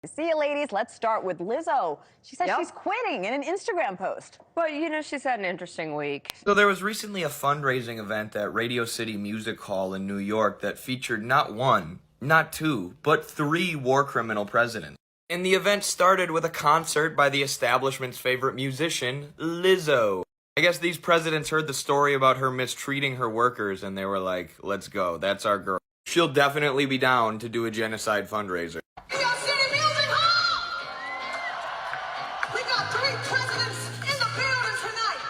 See you, ladies. Let's start with Lizzo. She said Yep. she's quitting in an Instagram post. Well, you know, she's had an interesting week. So there was recently a fundraising event at Radio City Music Hall in New York that featured not one, not two, but three war criminal presidents. And the event started with a concert by the establishment's favorite musician, Lizzo. I guess these presidents heard the story about her mistreating her workers and they were like, let's go, that's our girl. She'll definitely be down to do a genocide fundraiser. New York City Music Hall! We got three presidents in the building tonight.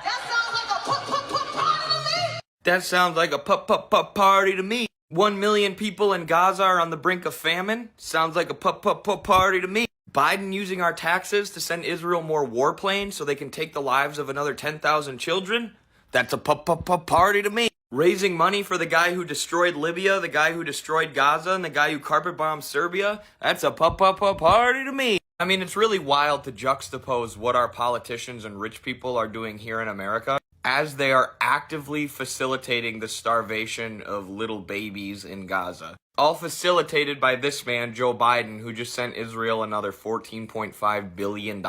That sounds like a party to me. That sounds like a party to me. 1 million people in Gaza are on the brink of famine. Sounds like a party to me. Biden using our taxes to send Israel more warplanes so they can take the lives of another 10,000 children. That's a party to me. Raising money for the guy who destroyed Libya, the guy who destroyed Gaza, and the guy who carpet bombed Serbia. That's a party to me. I mean, it's really wild to juxtapose what our politicians and rich people are doing here in America as they are actively facilitating the starvation of little babies in Gaza. All facilitated by this man, Joe Biden, who just sent Israel another $14.5 billion.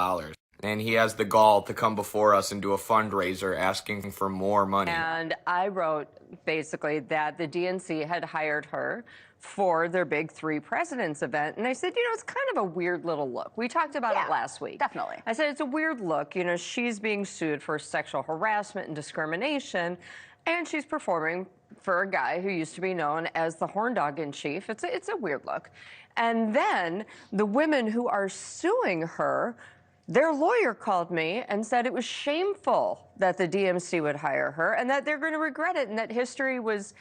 And he has the gall to come before us and do a fundraiser asking for more money. And I wrote basically that the DNC had hired her for their big Three Presidents event. And I said, you know, it's kind of a weird little look. We talked about it last week. Definitely. I said, it's a weird look. You know, she's being sued for sexual harassment and discrimination, and she's performing for a guy who used to be known as the horn dog in chief. It's a weird look. And then the women who are suing her, their lawyer called me and said it was shameful that the DMC would hire her and that they're going to regret it and that history was,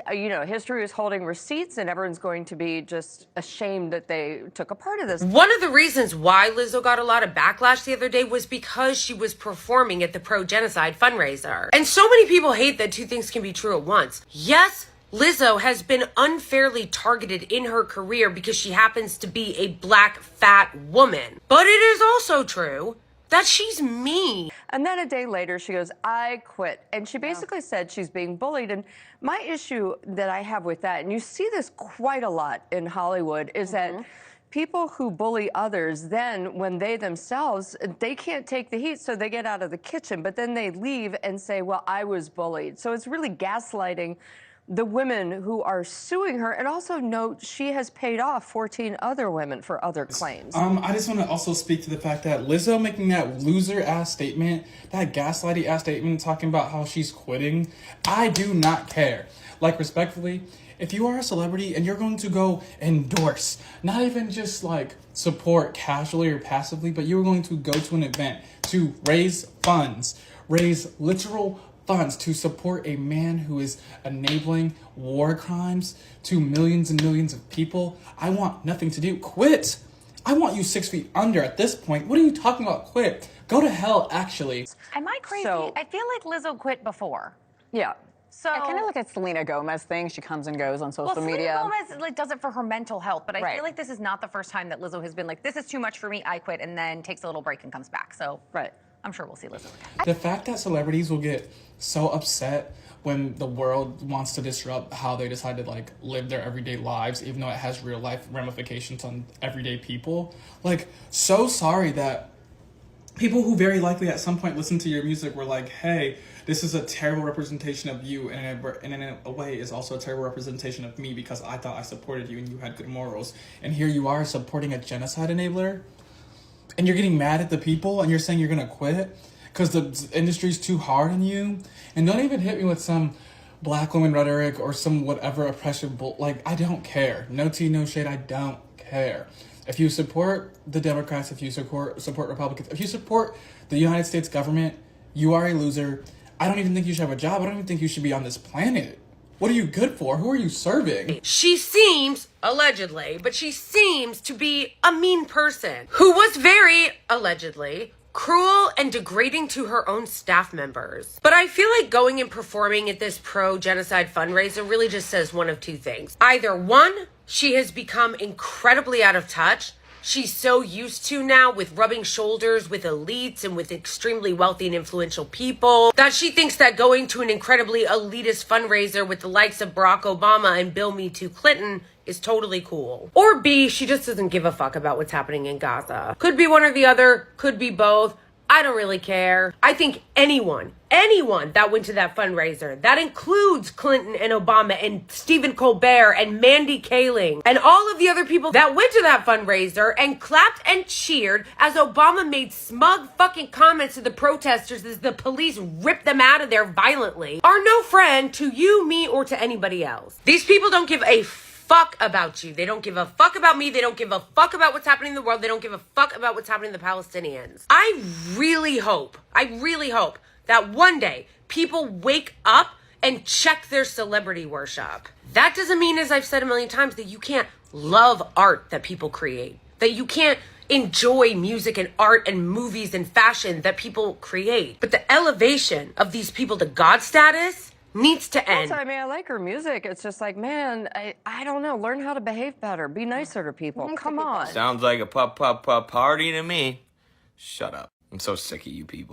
history was holding receipts and everyone's going to be just ashamed that they took a part of this. One of the reasons why Lizzo got a lot of backlash the other day was because she was performing at the pro-genocide fundraiser. And so many people hate that two things can be true at once. Yes, Lizzo has been unfairly targeted in her career because she happens to be a black, fat woman. But it is also true that she's mean. And then a day later, she goes, I quit. And she basically said she's being bullied. And my issue that I have with that, and you see this quite a lot in Hollywood, is that people who bully others, then when they themselves, they can't take the heat, so they get out of the kitchen. But then they leave and say, well, I was bullied. So it's really gaslighting the women who are suing her. And also note, she has paid off 14 other women for other claims. I just want to also speak to the fact that Lizzo making that loser-ass statement, that gaslighty-ass statement talking about how she's quitting, I do not care. Like, respectfully, if you are a celebrity and you're going to go endorse, not even just like support casually or passively, but you're going to go to an event to raise funds, raise literal funds to support a man who is enabling war crimes to millions and millions of people, I want nothing to do. Quit. I want you 6 feet under at this point. What are you talking about? Quit. Go to hell, actually. Am I crazy? So- I feel like Lizzo quit before. Yeah. So I kind of look at Selena Gomez thing. She comes and goes on social media. Selena Gomez does it for her mental health, but I Right. feel like this is not the first time that Lizzo has been like, this is too much for me, I quit, and then takes a little break and comes back. So Right. I'm sure we'll see Lizzo again. The fact that celebrities will get so upset when the world wants to disrupt how they decide to like live their everyday lives, even though it has real life ramifications on everyday people. Like, so sorry that people who very likely at some point listened to your music were like, hey, this is a terrible representation of you, and in a way is also a terrible representation of me because I thought I supported you and you had good morals. And here you are supporting a genocide enabler, and you're getting mad at the people, and you're saying you're gonna quit because the industry's too hard on you. And don't even hit me with some black woman rhetoric or some whatever oppression like, I don't care. No tea, no shade, I don't care. If you support the Democrats, if you support Republicans, if you support the United States government, you are a loser. I don't even think you should have a job. I don't even think you should be on this planet. What are you good for? Who are you serving? She seems, allegedly, but she seems to be a mean person who was very, allegedly, cruel and degrading to her own staff members. But I feel like going and performing at this pro-genocide fundraiser really just says one of two things. Either one, she has become incredibly out of touch. She's so used to now with rubbing shoulders with elites and with extremely wealthy and influential people that she thinks that going to an incredibly elitist fundraiser with the likes of Barack Obama and Bill Me Too Clinton is totally cool. Or B, she just doesn't give a fuck about what's happening in Gaza. Could be one or the other, could be both. I don't really care. I think anyone that went to that fundraiser, that includes Clinton and Obama and Stephen Colbert and Mandy Kaling and all of the other people that went to that fundraiser and clapped and cheered as Obama made smug fucking comments to the protesters as the police ripped them out of there violently, are no friend to you, me, or to anybody else. These people don't give a fuck about you. They don't give a fuck about me. They don't give a fuck about what's happening in the world. They don't give a fuck about what's happening to the Palestinians. I really hope that one day people wake up and check their celebrity worship. That doesn't mean, as I've said a million times, that you can't love art that people create, that you can't enjoy music and art and movies and fashion that people create. But the elevation of these people to God status needs to end. I mean, I like her music. It's just like, man, I don't know. Learn how to behave better. Be nicer to people. Come on. Sounds like a party to me. Shut up. I'm so sick of you people.